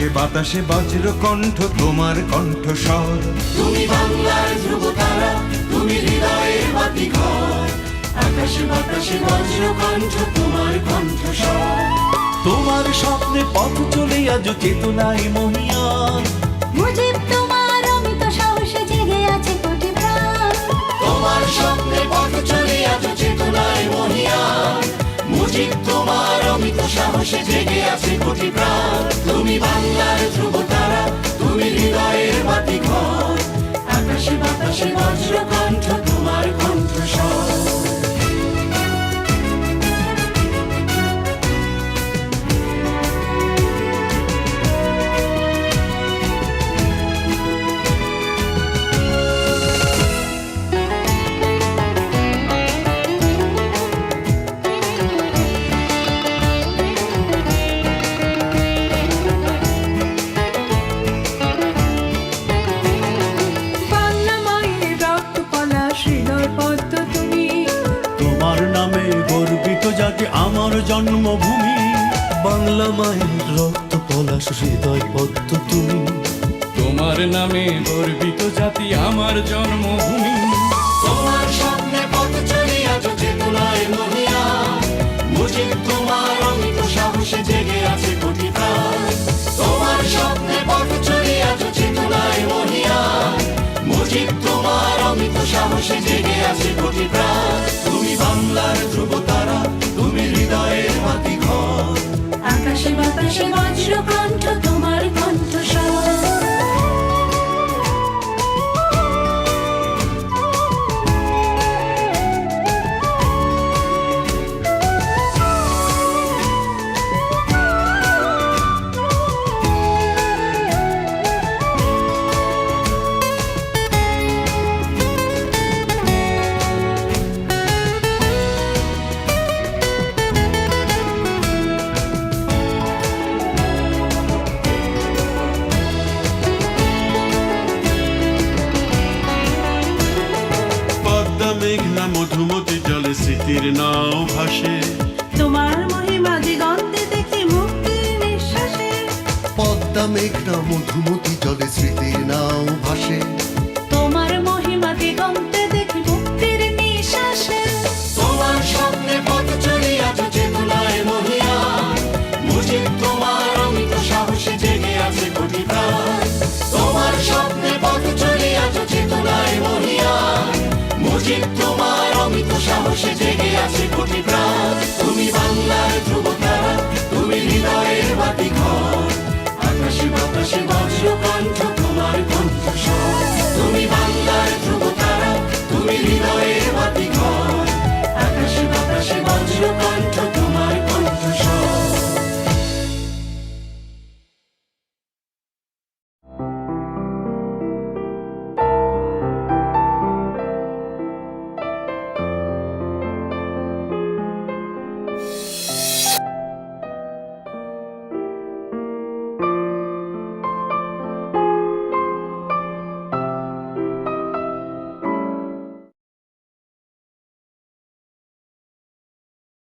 আকাশে বাতাসে বজ্র কণ্ঠ তোমার কণ্ঠস্বর। তুমি বাংলার ধ্রুবতারা, তুমি হৃদয়ের বাতিঘর। আকাশে বাতাসে বজ্র কণ্ঠ তোমার কণ্ঠস্বর। তোমার স্বপ্নে পথ চলে আজ চেতনায় মহিয়ান। মুজিব তোমার অমিত সাহসে জেগে আছে কোটি প্রাণ। তোমার স্বপ্নে পথ চলে আজ চেতনায় মহিয়ান। মুজিব তোমার অমিত সাহসে জেগে আছে কোটি প্রাণ। তুমি বাংলার ধ্রুবতারা, তুমি হৃদয়ের বাতিঘর। আকাশে বাতাসে বজ্র কণ্ঠ তোমার কণ্ঠস্বর। বাংলা মায়ের রক্ত পলাশ হৃদয় পদ্ম তুমি। তোমার নামে গর্বিত জাতি আমার জন্মভূমি। বাংলা মায়ের রক্ত পলাশ হৃদয় পদ্ম তুমি। তোমার নামে গর্বিত জাতি আমার জন্মভূমি। তোমার স্বপ্নে পথ চলে আজ চেতনায় মহিয়ান। মুজিব তোমার অমিত সাহসে জেগে আছে কোটি প্রাণ। তোমার স্বপ্নে পথ চলে আজ চেতনায় মহিয়ান। মুজিব তোমার অমিত সাহসে জেগে আছে কোটি প্রাণ। তুমি বাংলার ধ্রুবতারা, তুমি হৃদয়ের বাতিঘর। আকাশে বাতাসে বজ্র কণ্ঠ তোমার কণ্ঠস্বর। পদ্মা মেঘনা মধুমতি জলে স্মৃতির নাও ভাসে। তোমার মহিমা দিগন্তে দেখি মুক্তির নিঃশ্বাসে। পদ্মা মেঘনা মধুমতি জলে স্মৃতির নাও ভাসে। তোমার মহিমা দিগন্তে দেখি মুক্তির নিঃশ্বাসে। তোমার স্বপ্নে পথ চলে আজ চেতনায় মহিয়ান। মুজিব তোমার অমিত সাহসে জেগে আছে কোটি প্রাণ। তোমার স্বপ্নে পথ চলে আজ চেতনায় মহিয়ান। মুজিব তোমার অমিত সাহসে জেগে আছে কোটি প্রাণ।